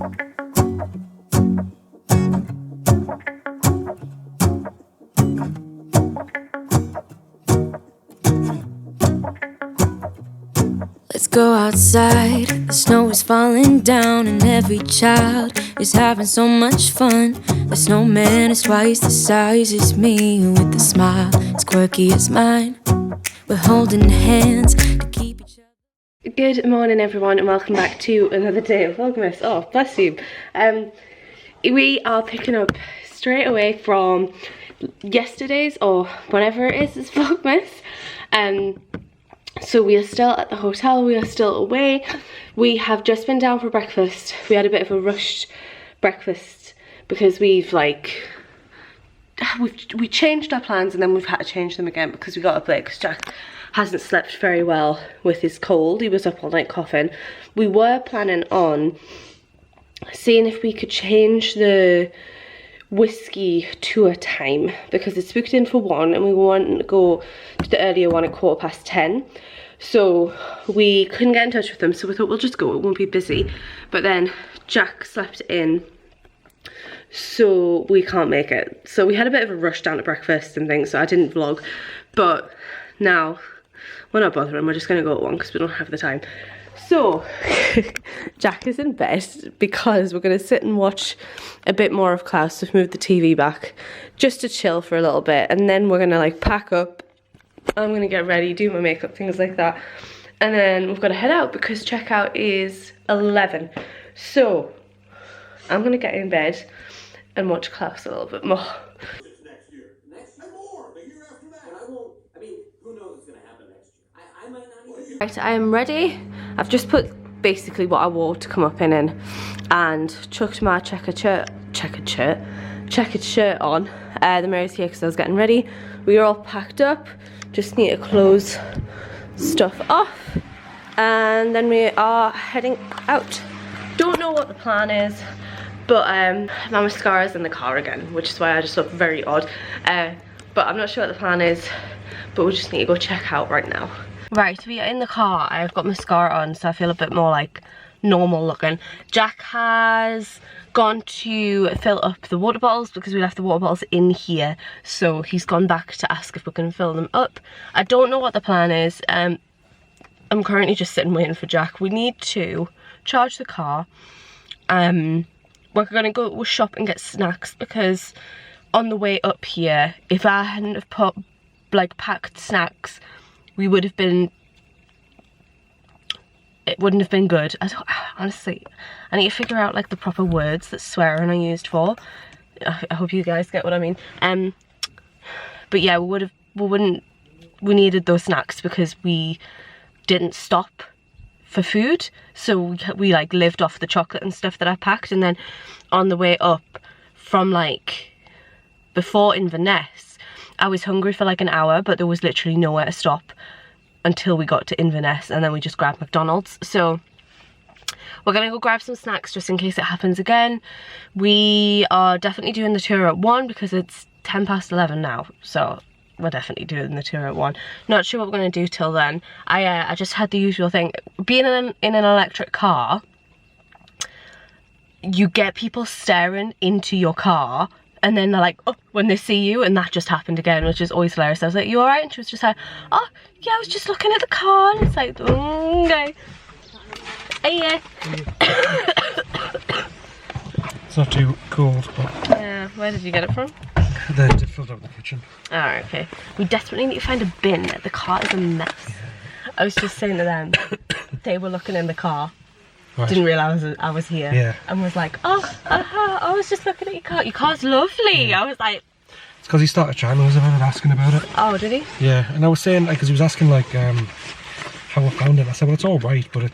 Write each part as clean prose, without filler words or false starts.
Let's go outside, the snow is falling down and every child is having so much fun. The snowman is twice the size as me, with a smile as quirky as mine. We're holding hands to keep each other. Good morning everyone and welcome back to another day of Vlogmas. Oh, bless you. We are picking up straight away from yesterday's, or whenever it is, Vlogmas. So we are still at the hotel, we are still away. We have just been down for breakfast. We had a bit of a rushed breakfast because we changed our plans and then we've had to change them again because we got up late because Jack hasn't slept very well with his cold. He was up all night coughing. We were planning on seeing if we could change the whiskey tour time because it's booked in for 1 and we want to go to the earlier one at 10:15. So we couldn't get in touch with them, so we thought we'll just go, it won't be busy. But then Jack slept in, so we can't make it. So we had a bit of a rush down to breakfast and things, so I didn't vlog. But now we're not bothering, we're just gonna go at 1 because we don't have the time. So Jack is in bed because we're gonna sit and watch a bit more of Klaus. We've moved the TV back just to chill for a little bit, and then we're gonna like pack up. I'm gonna get ready, do my makeup, things like that, and then we've got to head out because checkout is 11. So I'm gonna get in bed and watch Klaus a little bit more. Next year and more, the year after that. And I won't. I mean, who knows what's gonna happen next year? I might not even. Right, I am ready. I've just put basically what I wore to come up in and chucked my checkered shirt on. The mirror's here because I was getting ready. We are all packed up, just need to close stuff off, and then we are heading out. Don't know what the plan is, but my mascara's in the car again, which is why I just look very odd. But I'm not sure what the plan is, but we just need to go check out right now. Right, we are in the car. I've got mascara on, so I feel a bit more like normal looking. Jack has gone to fill up the water bottles because we left the water bottles in here, so he's gone back to ask if we can fill them up. I don't know what the plan is. I'm currently just sitting waiting for Jack. We need to charge the car. We're gonna go shop and get snacks because on the way up here, if I hadn't have put like packed snacks, we would have been, it wouldn't have been good. Honestly, I need to figure out like the proper words that swearing are used for. I hope you guys get what I mean. But yeah, we needed those snacks because we didn't stop for food, so we like lived off the chocolate and stuff that I packed. And then on the way up from like before Inverness, I was hungry for like an hour, but there was literally nowhere to stop until we got to Inverness, and then we just grabbed McDonald's. So we're gonna go grab some snacks just in case it happens again. We are definitely doing the tour at 1 because it's 11:10 now, so we're definitely doing the tour at 1. Not sure what we're gonna do till then. I just had the usual thing. Being in an electric car, you get people staring into your car, and then they're like, oh, when they see you, and that just happened again, which is always hilarious. I was like, you alright? And she was just like, oh, yeah, I was just looking at the car. And it's like, okay. Hey, yeah. It's not too cold, but... Yeah, where did you get it from? They filled up in the kitchen. Alright, okay. We desperately need to find a bin. The car is a mess. Yeah. I was just saying to them, they were looking in the car. Right. Didn't realise I was here. Yeah. And was like, oh, I was just looking at your car. Your car's lovely. Yeah. I was like... It's because he started chatting us about it, asking about it. Oh, did he? Yeah, and I was saying, like, because he was asking, like, how I found it. I said, well, it's all right, but it,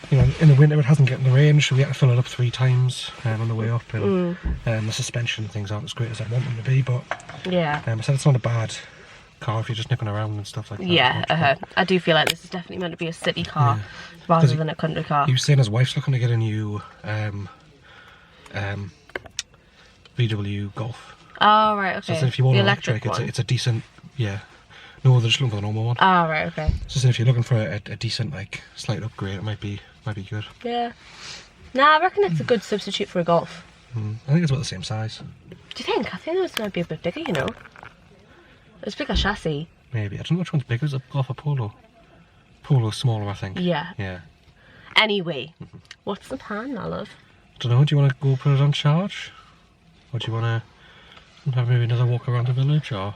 you know, in the winter it hasn't gotten the range, so we had to fill it up 3 times on the way up, and the suspension and things aren't as great as I want them to be, but yeah. I said it's not a bad car if you're just nicking around and stuff like that. Yeah, I do feel like this is definitely meant to be a city car rather than a country car. He was saying his wife's looking to get a new VW Golf. Oh, right, okay. So if you want an electric it's a decent, yeah. No, they're just looking for the normal one. Oh, right, okay. So if you're looking for a decent, like, slight upgrade, it might be good. Yeah. Nah, I reckon it's a good substitute for a golf. I think it's about the same size. Do you think? I think this might be a bit bigger, you know. It's bigger chassis. Maybe. I don't know which one's bigger. Is it golf or polo? Polo's smaller, I think. Yeah. Yeah. Anyway, what's the plan, my love? I don't know, do you want to go put it on charge? Or do you want to have maybe another walk around the village, or...?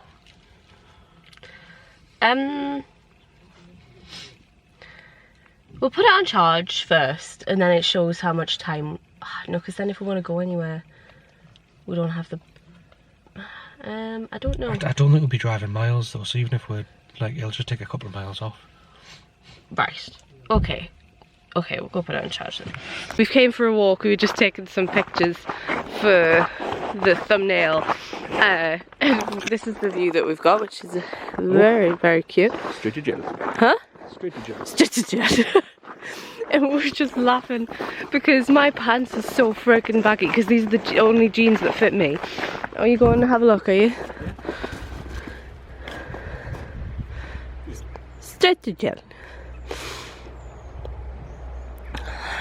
We'll put it on charge first, and then it shows how much time... No, because then if we want to go anywhere, we don't have the... I don't know. I don't think we'll be driving miles, though, so even if we're... Like, it'll just take a couple of miles off. Right. Okay. Okay, we'll go put it on charge then. We came for a walk. We were just taking some pictures for the thumbnail. And this is the view that we've got, which is very, very cute. Straight to jail. Huh? Straight to jail. Straight to jail. And we were just laughing because my pants are so freaking baggy because these are the only jeans that fit me. Are you going to have a look, are you? Straight to jail.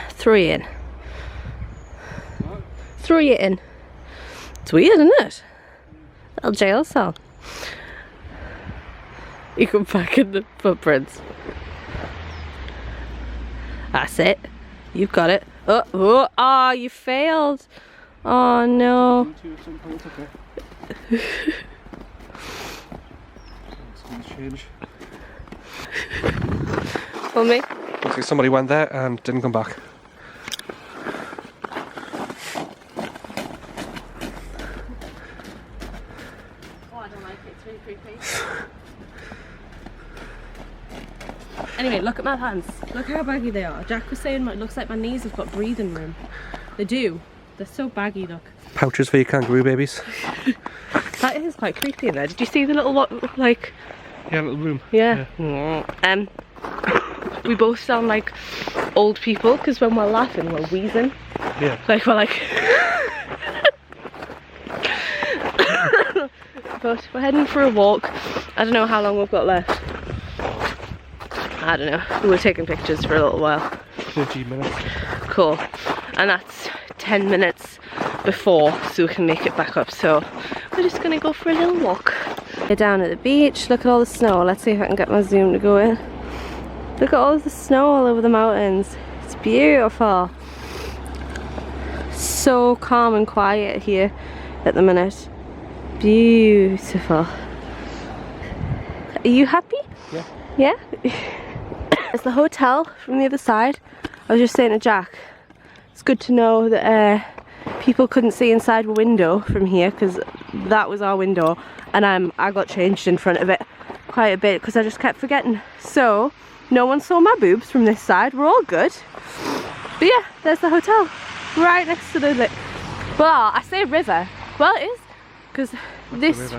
3 in. 3 in. It's weird, isn't it? Little jail cell. You come back in the footprints. That's it. You've got it. Oh, you failed. Oh no. For me? Looks like somebody went there and didn't come back. Anyway, look at my pants. Look how baggy they are. Jack was saying it looks like my knees have got breathing room. They do. They're so baggy, look. Pouches for your kangaroo babies. That is quite creepy in there. Did you see the little, like... Yeah, little room. Yeah. We both sound like old people because when we're laughing, we're wheezing. Yeah. Like, we're like... But we're heading for a walk. I don't know how long we've got left. I don't know. We were taking pictures for a little while. 15 minutes. Cool. And that's 10 minutes before, so we can make it back up. So we're just gonna go for a little walk. We're down at the beach. Look at all the snow. Let's see if I can get my zoom to go in. Look at all the snow all over the mountains. It's beautiful. So calm and quiet here at the minute. Beautiful. Are you happy? Yeah. Yeah? It's the hotel from the other side. I was just saying to Jack, it's good to know that people couldn't see inside a window from here because that was our window, and I got changed in front of it quite a bit because I just kept forgetting. So no one saw my boobs from this side. We're all good. But yeah, there's the hotel right next to the well, I say river. Well, it is because this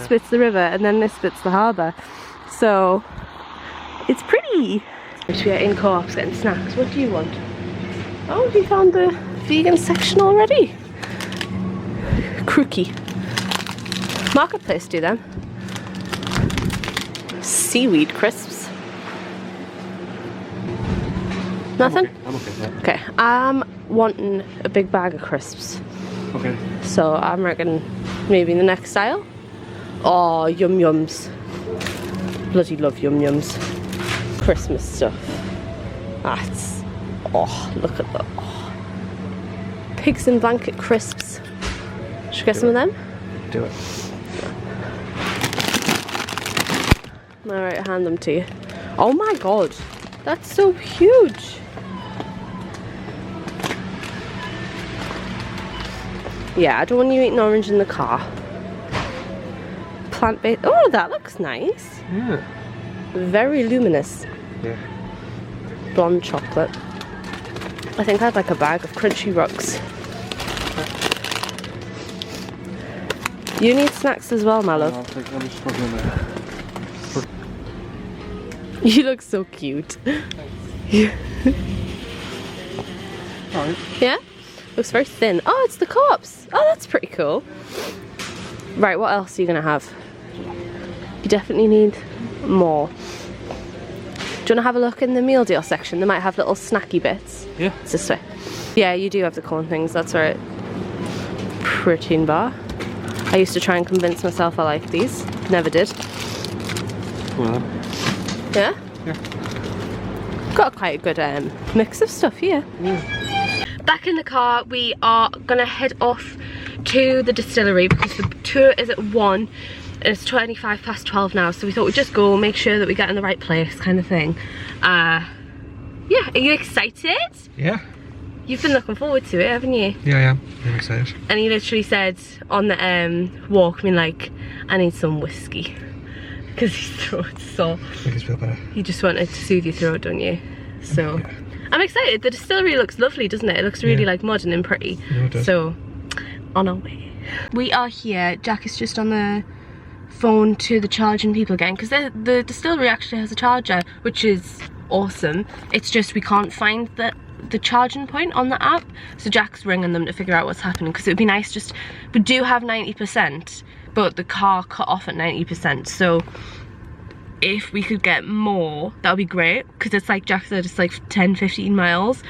bit's the river and then this bit's the harbour. So it's pretty. We are in Co-ops getting snacks. What do you want? Oh, have you found the vegan section already? Crookie. Marketplace do them. Seaweed crisps. Nothing? I'm okay with that. Okay, I'm wanting a big bag of crisps. Okay. So I'm reckoning maybe in the next aisle. Oh, yum yums. Bloody love yum yums. Christmas stuff. That's, oh, look at that. Oh. Pigs in blanket crisps. Should we get some of them? Do it. Alright, I'll hand them to you. Oh my god, that's so huge. Yeah, I don't want you eating orange in the car. Plant-based. Oh, that looks nice. Yeah. Very luminous. Yeah. Blonde chocolate. I think I'd like a bag of crunchy rocks. You need snacks as well, my love. I'll just put them in there. You look so cute. Alright. Yeah? Looks very thin. Oh, it's the Co-ops. Oh, that's pretty cool. Right, what else are you going to have? You definitely need more. Do you want to have a look in the meal deal section? They might have little snacky bits. Yeah. It's this way. Yeah, you do have the cone things, that's right. Protein bar. I used to try and convince myself I liked these. Never did. Well, Yeah? yeah. Got quite a good mix of stuff here. Back in the car, we are gonna head off to the distillery because the tour is at 1 and it's 12 now, so we thought we'd just go, make sure that we get in the right place kind of thing. Yeah, are you excited? Yeah. You've been looking forward to it, haven't you? Yeah, I am. I'm excited. And he literally said on the walk, I mean, like, I need some whiskey because his throat's sore. Make us feel better. You just wanted to soothe your throat, don't you? So Yeah. I'm excited. The distillery looks lovely, doesn't it? It looks really like modern and pretty. No, it does. So on our way. We are here. Jack is just on the phone to the charging people again because the distillery actually has a charger, which is awesome. It's just we can't find the charging point on the app, so Jack's ringing them to figure out what's happening because it would be nice. Just we do have 90%, but the car cut off at 90%, so if we could get more, that would be great, because it's like Jack said, it's like 10-15 miles,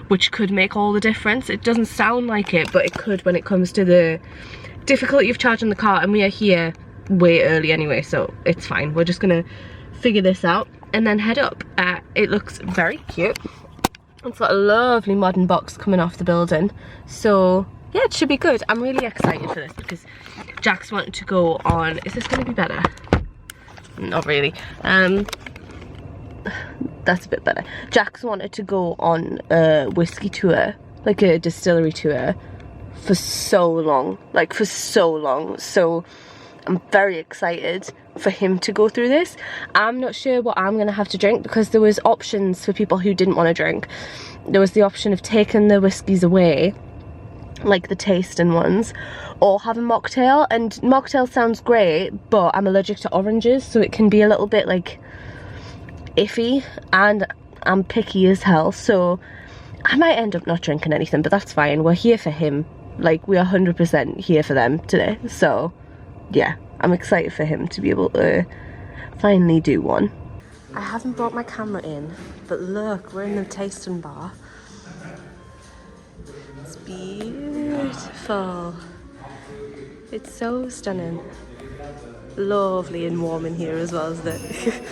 which could make all the difference. It doesn't sound like it, but it could when it comes to the difficulty of charging the car, and we are here way early anyway, so it's fine. We're just gonna figure this out and then head up. It looks very cute. It's got a lovely modern box coming off the building, so yeah, it should be good. I'm really excited for this because Jack's wanted to go on. Is this going to be better? Not really. That's a bit better. Jack's wanted to go on a whiskey tour, like a distillery tour, for so long, so I'm very excited for him to go through this. I'm not sure what I'm gonna have to drink because there was options for people who didn't want to drink. There was the option of taking the whiskies away, like the tasting ones, or have a mocktail, and mocktail sounds great, but I'm allergic to oranges, so it can be a little bit like iffy, and I'm picky as hell, so I might end up not drinking anything, but that's fine. We're here for him. Like, we are 100% here for them today, so yeah, I'm excited for him to be able to finally do one. I haven't brought my camera in, but look, we're in the tasting bar. It's beautiful. It's so stunning. Lovely and warm in here as well, isn't it?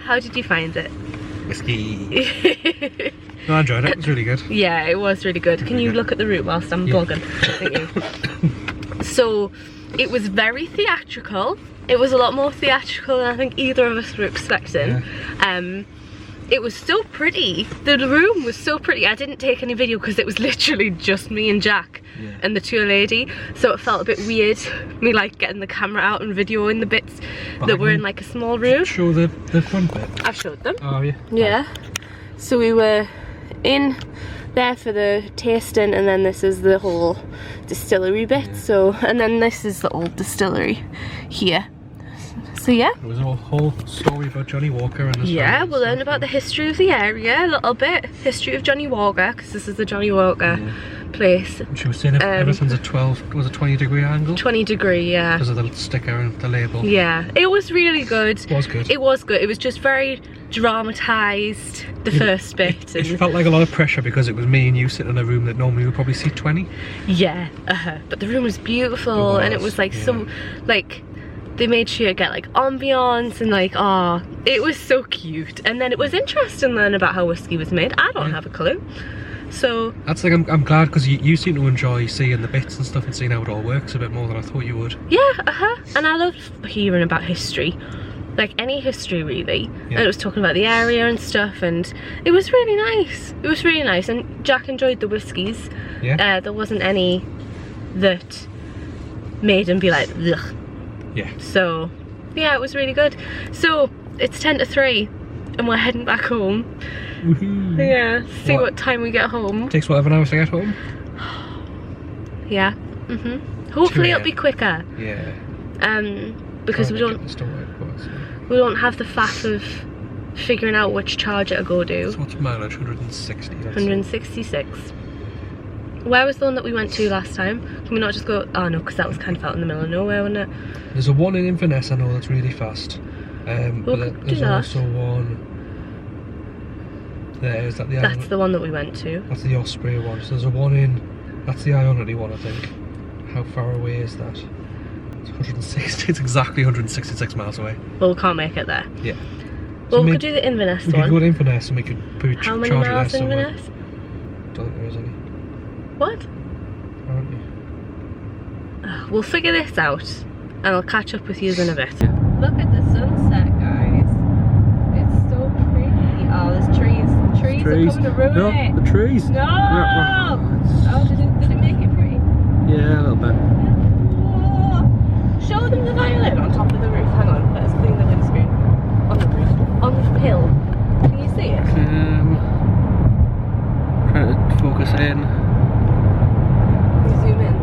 How did you find it? Whiskey. No, I enjoyed it. It was really good. Yeah, it was really good. Can you look at the route whilst I'm vlogging? Thank you. So, it was very theatrical. It was a lot more theatrical than I think either of us were expecting. Yeah. It was so pretty. The room was so pretty. I didn't take any video because it was literally just me and Jack and the tour lady. So it felt a bit weird, me like getting the camera out and videoing the bits that were in like a small room. Show the front bit. I've showed them. Oh yeah. Yeah. So we were in there for the tasting, and then this is the whole distillery bit. So, and then this is the old distillery here. So yeah. There was a whole story about Johnny Walker and the we'll learn about the history of the area a little bit. History of Johnny Walker, because this is the Johnny Walker place. And she was saying everything's a 20-degree angle. 20 degree, yeah. Because of the sticker and the label. Yeah, it was really good. It was good. It was good. It was just very dramatised, the first bit. It felt like a lot of pressure because it was me and you sitting in a room that normally would probably seat 20. Yeah, but the room was beautiful, and it was like so, like, they made sure to get like ambiance and like, it was so cute. And then it was interesting learning about how whiskey was made. I don't have a clue. So that's like, I'm glad, because you seem to enjoy seeing the bits and stuff and seeing how it all works a bit more than I thought you would. Yeah, and I love hearing about history, like any history really. And it was talking about the area and stuff, and it was really nice. It was really nice, and Jack enjoyed the whiskies. Yeah. There wasn't any that made him be like, ugh. Yeah. So Yeah, it was really good. So it's 10 to 3 and we're heading back home. Yeah, see what time we get home. Takes whatever hours to get home. Yeah. Hopefully it'll be quicker. Yeah. Because we don't have the faff of figuring out which charger to go to. So what's mileage? 160. 166. Where was the one that we went to last time? Can we not just go? Oh no, because that was kind of out in the middle of nowhere, wasn't it? There's a one in Inverness I know that's really fast. But there's also one there. Is that the? That's the one that we went to. That's the Osprey one. So there's a one in. That's the Ionity one, I think. How far away is that? It's 160. It's exactly 166 miles away. Well, we can't make it there. Yeah. Well, we could do the Inverness one. We could go to Inverness and we could put How many charge miles it there Inverness? Don't think there is any. What? Apparently. We'll figure this out and I'll catch up with you in a bit. Yeah. Look at the sunset, guys. It's so pretty. Oh, there's trees. The trees are coming to ruin it. The trees. No! Oh, did it make it pretty? Yeah, a little bit. Whoa. Show them the violin on top of the roof. Hang on, let's clean the windscreen. On the roof. On the hill. Can you see it? Trying to focus in. Zoom in.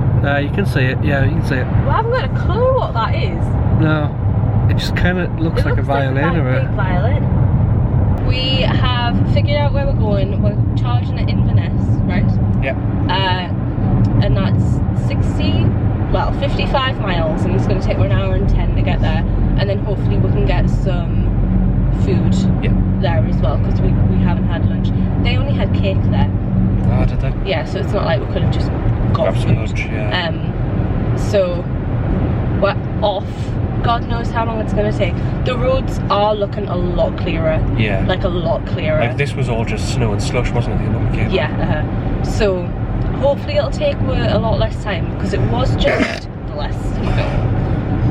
You can see it. Yeah, you can see it. Well, I haven't got a clue what that is. No, it just kind of looks like a violin or a big violin. We have figured out where we're going. We're charging at Inverness, right? Yeah. And that's 55 miles, and it's going to take 1 hour and 10 to get there. And then hopefully we can get some food there as well, because we haven't had lunch. They only had cake there. Oh, did they? Yeah, so it's not like we could have just got some lunch, yeah. So we're off. God knows how long it's going to take. The roads are looking a lot clearer. Yeah. Like a lot clearer. Like this was all just snow and slush, wasn't it? The came yeah. So hopefully it'll take a lot less time, because it was just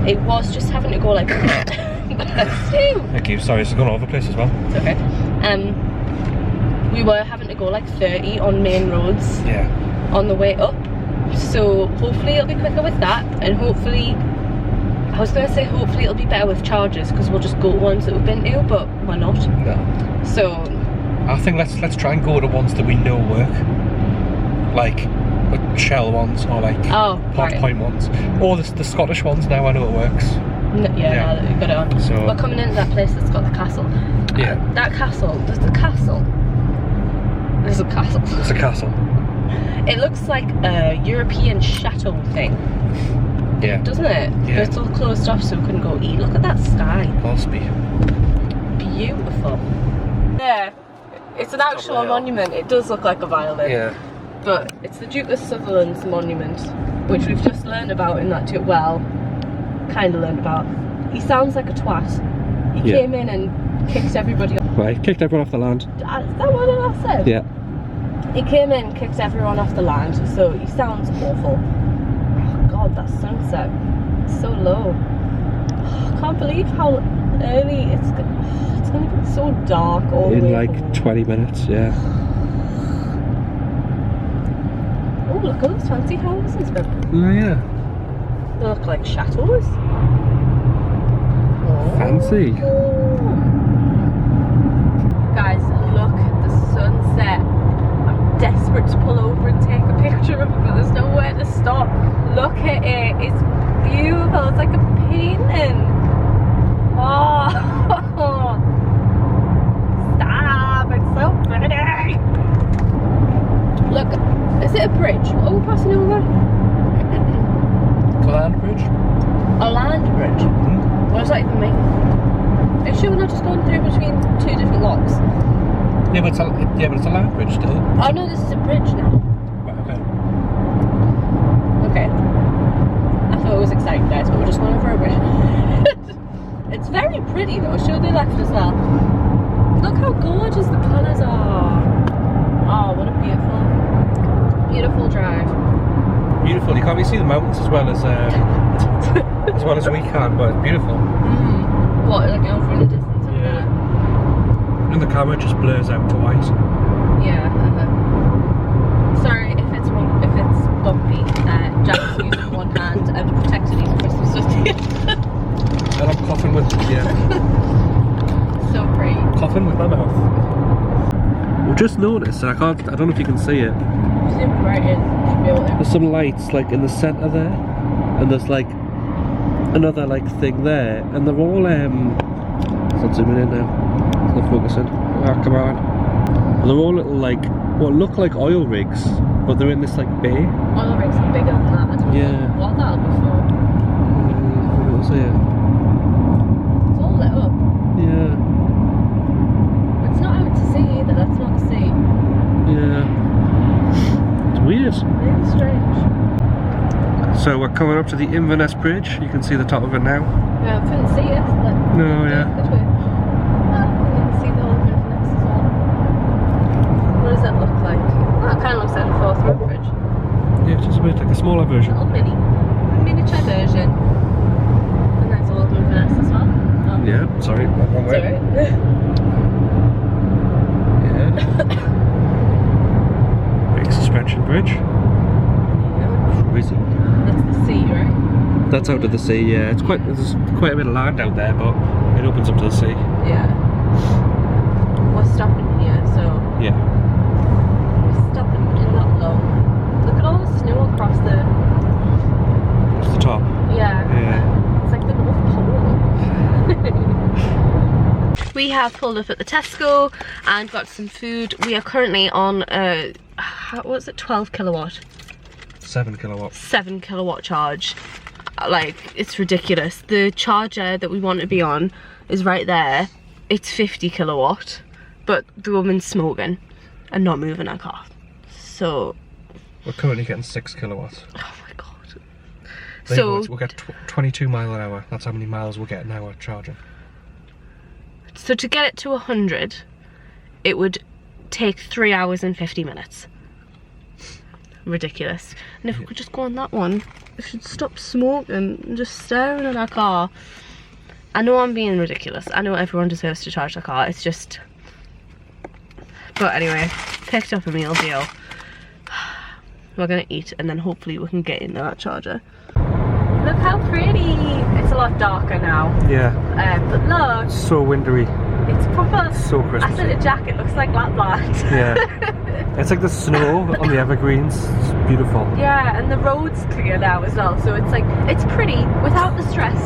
it was just having to go like Thank you. Sorry, it's gone all over the place as well. It's okay. We were having to go like 30 on main roads. Yeah. On the way up. So hopefully it'll be quicker with that, and hopefully, I was going to say hopefully it'll be better with chargers, because we'll just go to ones that we've been to, but we're not. No. So I think let's try and go to ones that we know work, like Shell ones or like Point ones, or the Scottish ones. Now I know it works. Now that we've got it on. So we're coming into that place that's got the castle. Yeah. That castle. There's a castle. It's a castle. It looks like a European chateau thing. Yeah. Doesn't it? Yeah. But it's all closed off, so we couldn't go eat. Look at that sky. Must be. Beautiful. Yeah. It's an actual monument. It does look like a violin. Yeah. But it's the Duke of Sutherland's monument, which we've just learned about in that kind of learned about. He sounds like a twat. He came in and kicked everybody off. Right, kicked everyone off the land. Is that what I said? Yeah. He came in and kicked everyone off the land, so he sounds awful. Oh god, that sunset. It's so low. I can't believe how early it's going to be so dark all the way In like home. 20 minutes, yeah. Oh, look at those fancy houses, babe. Oh yeah. They look like chateaus. Oh. Fancy. Guys, look at the sunset. I'm desperate to pull over and take a picture of it, but there's nowhere to stop. Look at it. It's beautiful. It's like a painting. Oh, stop. It's so pretty. Look, is it a bridge? What are we passing over? A land bridge? A land bridge? What does that even mean? Are you sure we're not just going through between two different locks? Yeah, but it's a land bridge still. Oh no, this is a bridge now. Right, okay. Okay. I thought it was exciting, guys, but we're just going over a bridge. It's very pretty though. Show the left as well. Look how gorgeous the colours are. Oh, what a beautiful drive. Beautiful. You can't really see the mountains as well as we can, but it's beautiful. What, like over in the distance? Yeah. And the camera just blurs out to white. Yeah. Sorry if it's bumpy. Jack's using one hand and protected his Christmas with the other. And I'm coughing with So pretty. coughing with my mouth. We've just noticed, and I don't know if you can see it. Super bright in. There's some lights like in the centre there, and there's like another like thing there, and they're all it's not zooming in now. It's not focusing. Oh, come on. They're all little like what look like oil rigs, but they're in this like bay. Oil rigs are bigger than that. I don't know what that'll be for. What's it? It's all lit up. Yeah. It's not out to sea either. That's not the sea. Yeah. It's weird. Really strange. So we're coming up to the Inverness Bridge. You can see the top of it now. Yeah, I couldn't see it. Like, No, yeah. Which way? Oh, you can see the whole Inverness as well. What does that look like? Oh, it kind of looks like the Forth Road Bridge. Yeah, it's just a bit like a smaller version. Little miniature version. And there's old Inverness as well. Oh. Yeah, sorry, wrong way. Sorry. Yeah. Big suspension bridge. Crazy. That's the sea, right? That's out to the sea, yeah. There's quite a bit of land out there, but it opens up to the sea. Yeah. We're stopping here, so Yeah. we're stopping in not long. Look at all the snow across the. It's the top. Yeah. Yeah. It's like the North Pole. We have pulled up at the Tesco and got some food. We are currently on what was it, 12 kilowatt? 7 kilowatts. 7 kilowatt charge. Like, it's ridiculous. The charger that we want to be on is right there. It's 50 kilowatt, but the woman's smoking and not moving her car. So We're currently getting 6 kilowatts. oh my god. So we'll get 22 mile an hour. That's how many miles we'll get an hour charging. So to get it to 100, it would take 3 hours and 50 minutes. Ridiculous. And if we could just go on that one, we should stop smoking and just staring at our car. I know I'm being ridiculous. I know everyone deserves to charge their car. It's just... But anyway, picked up a meal deal. We're gonna eat and then hopefully we can get into that charger. Look how pretty! It's a lot darker now. Yeah. But look, So wintery. it's proper. So Christmassy. I said a jacket looks like Lapland. Yeah. It's like the snow on the evergreens. It's beautiful. Yeah, and the road's clear now as well, so it's like, it's pretty without the stress.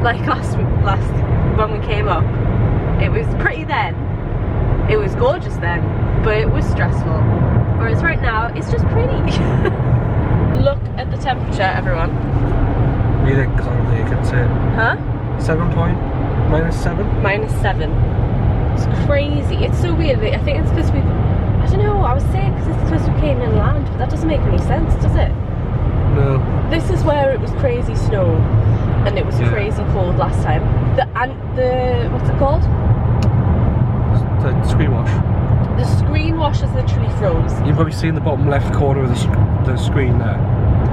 Like last when we came up, it was pretty then. It was gorgeous then, but it was stressful. Whereas right now, it's just pretty. Look at the temperature, everyone. What do you think? Because I don't think you can see it. Huh? 7 point? -7? -7. It's crazy. It's so weird. I think it's because I don't know, I was saying it's because we came inland, but that doesn't make any sense, does it? No. This is where it was crazy snow, and it was crazy cold last time. The what's it called? The screen wash. The screen wash is literally froze. You've probably seen the bottom left corner of the screen there.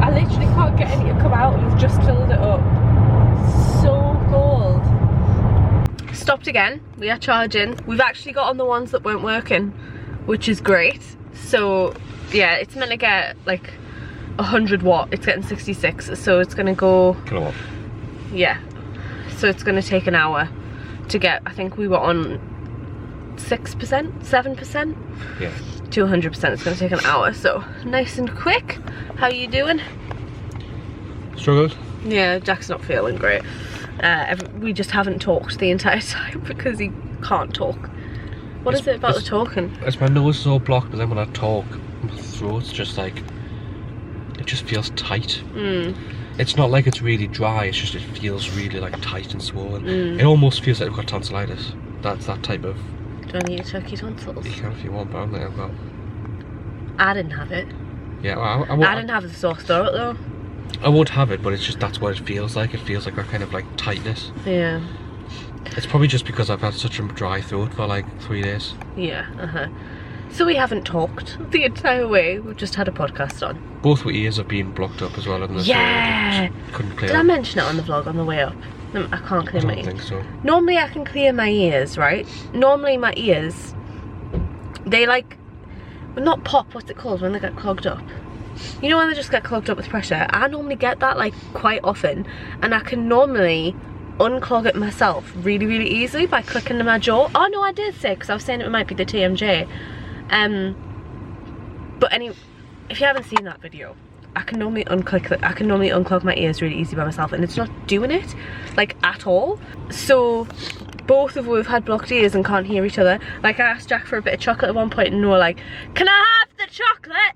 I literally can't get any to come out, and we've just filled it up. So cold. Stopped again. We are charging. We've actually got on the ones that weren't working, which is great. So yeah, it's meant to get like 100 watt. It's getting 66, so it's gonna go Kilowatt. yeah. So it's gonna take an hour to get. I think we were on 6%, 7%. Yeah. To 100%. It's gonna take an hour. So nice and quick. How you doing? Struggled? Yeah, Jack's not feeling great. We just haven't talked the entire time because he can't talk. What is it about the talking? It's my nose is all blocked, but then when I talk, my throat's just like, it just feels tight. It's not like it's really dry, it's just it feels really like tight and swollen. It almost feels like I've got tonsillitis. That's that type of... Do I need a turkey tonsils? You can if you want, but I don't think I've got... I didn't have it. Yeah, well, I didn't have the sore throat though. I won't have it, but it's just that's what it feels like. It feels like that kind of like tightness. Yeah. It's probably just because I've had such a dry throat for like 3 days. Yeah, So we haven't talked the entire way. We've just had a podcast on. Both my ears have been blocked up as well, haven't they? Yeah. So couldn't clear Did I them. mention it on the vlog on the way up? I can't clear my I ears. don't think so. Normally I can clear my ears, right? Normally my ears, they like, not pop, what's it called when they get clogged up? You know when they just get clogged up with pressure? I normally get that like quite often, and I can normally unclog it myself really, really easily by clicking to my jaw. Oh no, I did say, because I was saying it might be the TMJ. But anyway, if you haven't seen that video, I can normally unclog my ears really easy by myself, and it's not doing it, like, at all. So both of us have had blocked ears and can't hear each other. Like, I asked Jack for a bit of chocolate at one point and we were like, can I have the chocolate?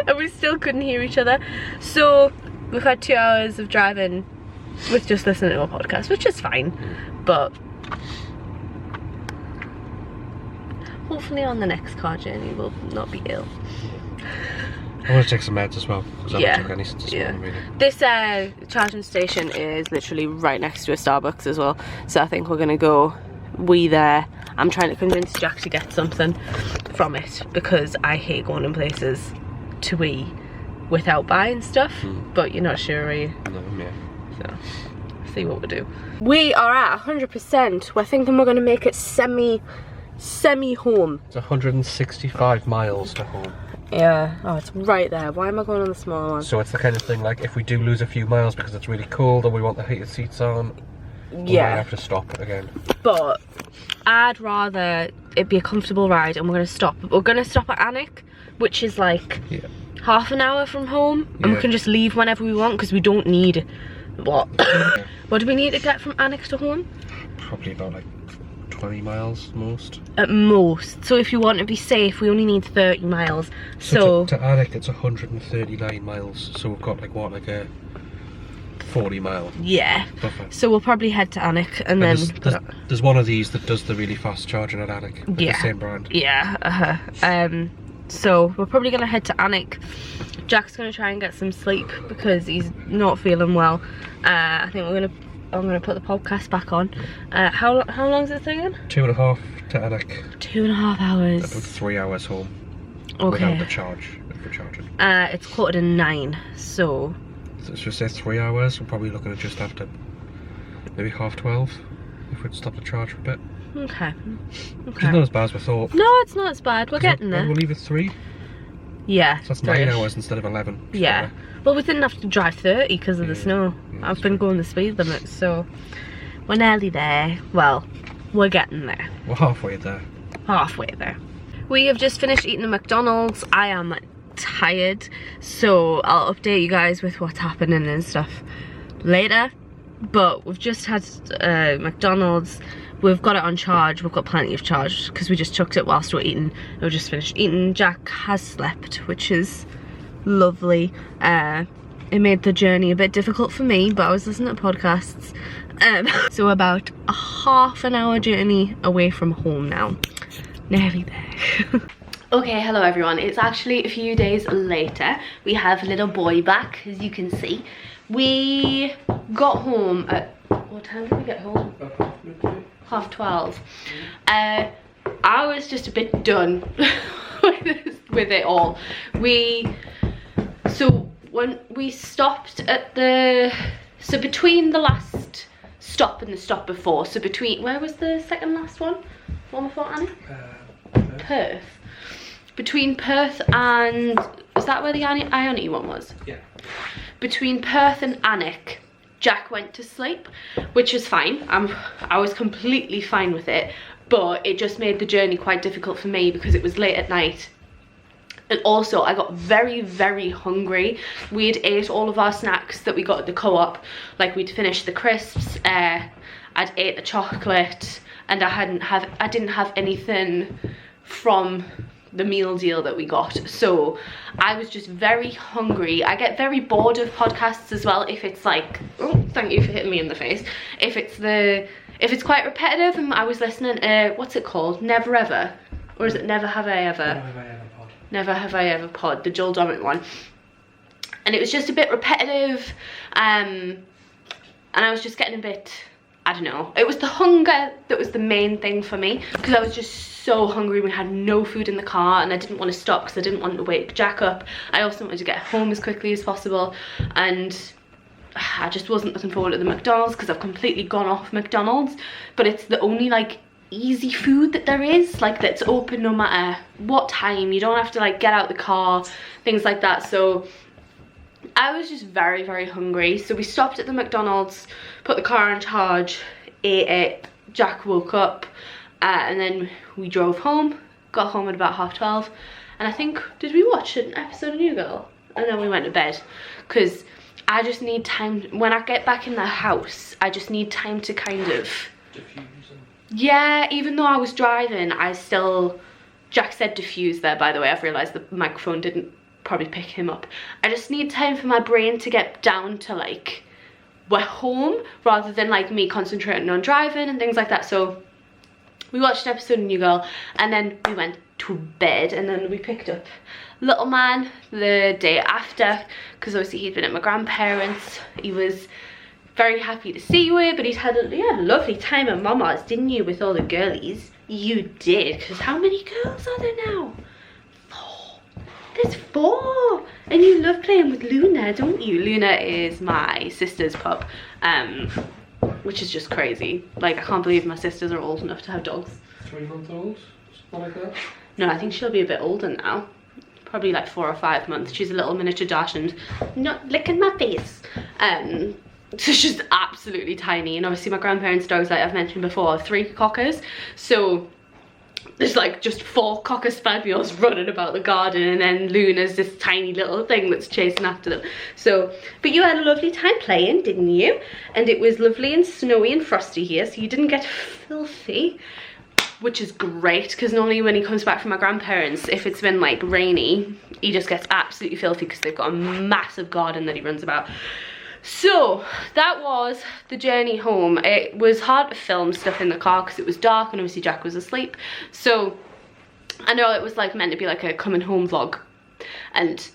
And we still couldn't hear each other. So we've had 2 hours of driving with just listening to a podcast, which is fine, but hopefully on the next car journey we'll not be ill. I want to take some meds as well, because I haven't took any since this morning, really. This charging station is literally right next to a Starbucks as well, so I think we're going to go wee there. I'm trying to convince Jack to get something from it, because I hate going in places to wee without buying stuff, but you're not sure, are you? No, yeah. So, see what we do. We are at 100%. We're thinking we're going to make it semi home. It's 165 miles to home. Yeah, oh, it's right there. Why am I going on the small one? So it's the kind of thing, like, if we do lose a few miles because it's really cold and we want the heated seats on, we might have to stop again. But I'd rather it be a comfortable ride, and we're going to stop. We're going to stop at Alnwick, which is like half an hour from home, and we can just leave whenever we want, because we don't need, what? What do we need to get from Alnwick to home? Probably about like 20 miles most. At most. So if you want to be safe, we only need 30 miles. So to Alnwick it's 139 miles. So we've got like what, like a 40 mile buffer. So we'll probably head to Alnwick and then there's one of these that does the really fast charging at Alnwick. The same brand. Yeah. So we're probably gonna head to Alnwick. Jack's gonna try and get some sleep because he's not feeling well. I think I'm gonna put the podcast back on. How long is it again? 2.5 to Alnwick. 2.5 hours. About 3 hours home. Okay. Without the charge, if we're charging. It's 8:45, so let's just say 3 hours. We're probably looking at just after maybe 12:30 if we'd stop the charge for a bit. Okay. Which is not as bad as we thought. No, it's not as bad. We're getting there. We'll leave at 3. Yeah. So that's 9 hours instead of 11. Yeah. Well, we didn't have to drive 30 because of the snow. Yeah, I've been going the speed limit, so we're nearly there. Well, we're getting there. We're halfway there. Halfway there. We have just finished eating at McDonald's. I am tired, so I'll update you guys with what's happening and stuff later. But we've just had McDonald's. We've got it on charge. We've got plenty of charge because we just chucked it whilst we're eating. We've just finished eating. Jack has slept, which is lovely. It made the journey a bit difficult for me, but I was listening to podcasts. So about a half an hour journey away from home now. Nearly there. Okay, hello everyone. It's actually a few days later. We have little boy back, as you can see. We got home at, what time did we get home? 12:30. I was just a bit done with it all. So when we stopped at so between the last stop and the stop before, so between, where was the second last one? One before Annie? Perth. Between Perth and, is that where the Ione one was? Yeah. Between Perth and Alnwick, Jack went to sleep, which was fine. I was completely fine with it, but it just made the journey quite difficult for me because it was late at night. And also I got very, very hungry. We'd ate all of our snacks that we got at the co-op. Like, we'd finished the crisps, I'd ate the chocolate, and I didn't have anything from the meal deal that we got. So I was just very hungry. I get very bored of podcasts as well if it's like, oh, thank you for hitting me in the face. If it's quite repetitive, and I was listening to, what's it called? Never Ever? Or is it Never Have I Ever? Never Have I Ever pod. Never Have I Ever pod, the Joel Dommett one. And it was just a bit repetitive, and I was just getting a bit, I don't know. It was the hunger that was the main thing for me, because I was just so hungry. We had no food in the car, and I didn't want to stop because I didn't want to wake Jack up. I also wanted to get home as quickly as possible, and I just wasn't looking forward to the McDonald's because I've completely gone off McDonald's. But it's the only like easy food that there is, like, that's open no matter what time. You don't have to like get out the car, things like that. So I was just very, very hungry. So we stopped at the McDonald's, put the car on charge, ate it. Jack woke up and then we drove home. Got home at about 12:30. And I think, did we watch an episode of New Girl? And then we went to bed. Because I just need time. When I get back in the house, I just need time to kind of... diffuse. Yeah, even though I was driving, I still... Jack said diffuse there, by the way. I've realised the microphone didn't probably pick him up. I just need time for my brain to get down to like, we're home, rather than like me concentrating on driving and things like that. So we watched an episode of New Girl and then we went to bed, and then we picked up little man the day after, because obviously he'd been at my grandparents'. He was very happy to see you, but you had a lovely time at Mama's, didn't you, with all the girlies? You did, because how many girls are there now? 4. There's 4, and you love playing with Luna, don't you? Luna is my sister's pup, which is just crazy. Like, I can't believe my sisters are old enough to have dogs. 3-month-old, something like that. No, I think she'll be a bit older now. Probably like 4 or 5 months. She's a little miniature dash and not licking my face. So she's absolutely tiny, and obviously my grandparents' dogs, like I've mentioned before, are 3 cockers. So there's like just 4 Cocker Spaniels running about the garden, and then Luna's this tiny little thing that's chasing after them. So, but you had a lovely time playing, didn't you? And it was lovely and snowy and frosty here, so you didn't get filthy, which is great, because normally when he comes back from my grandparents, if it's been like rainy, he just gets absolutely filthy because they've got a massive garden that he runs about. So that was the journey home. It was hard to film stuff in the car because it was dark and obviously Jack was asleep. So I know it was like meant to be like a coming home vlog and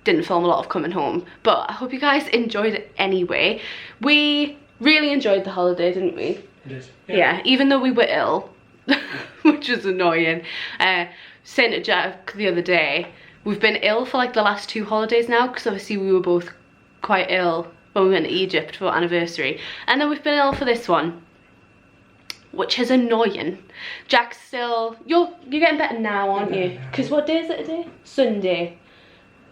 didn't film a lot of coming home, but I hope you guys enjoyed it anyway. We really enjoyed the holiday, didn't we? We did. Yeah, even though we were ill, which was annoying. Saying to Jack the other day, we've been ill for like the last 2 holidays now, because obviously we were both quite ill when we went to Egypt for anniversary, and then we've been ill for this one, which is annoying. Jack's still, you're getting better now, aren't you? Because what day is it today? Sunday.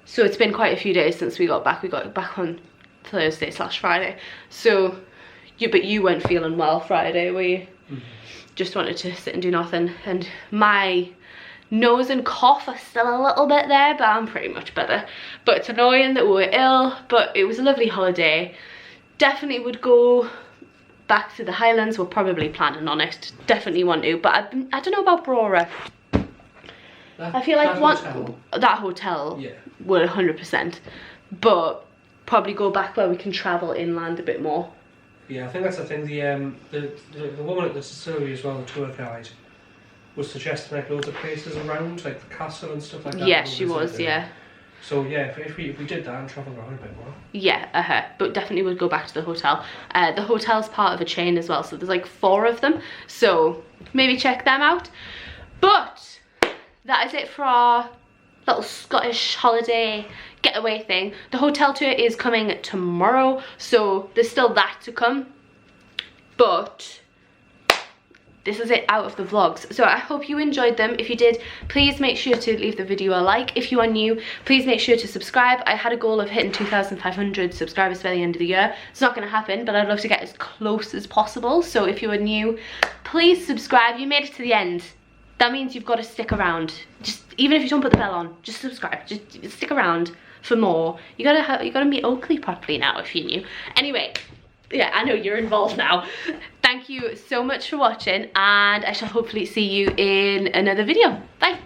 So it's been quite a few days since we got back. We got back on Thursday/Friday. So but you weren't feeling well Friday, were you? Just wanted to sit and do nothing, and my nose and cough are still a little bit there, but I'm pretty much better. But it's annoying that we were ill, but it was a lovely holiday. Definitely would go back to the Highlands. We're probably planning on it. Definitely want to, but I don't know about Brora. I feel like that hotel yeah, would 100%, but probably go back where we can travel inland a bit more. Yeah, I think that's the thing. The woman at the distillery as well, the tour guide, was suggesting like loads of places around, like the castle and stuff like that. Yeah, she was, yeah. So yeah, if we did that and travelled around a bit more. Yeah, but definitely would go back to the hotel. The hotel's part of a chain as well, so there's like 4 of them. So maybe check them out. But that is it for our little Scottish holiday getaway thing. The hotel tour is coming tomorrow, so there's still that to come. But this is it out of the vlogs, so I hope you enjoyed them. If you did, please make sure to leave the video a like. If you are new, please make sure to subscribe. I had a goal of hitting 2,500 subscribers by the end of the year. It's not going to happen, but I'd love to get as close as possible. So if you are new, please subscribe. You made it to the end. That means you've got to stick around. Just even if you don't put the bell on, just subscribe. Just stick around for more. You gotta meet Oakley properly now if you're new. Anyway, yeah, I know you're involved now. Thank you so much for watching, and I shall hopefully see you in another video. Bye.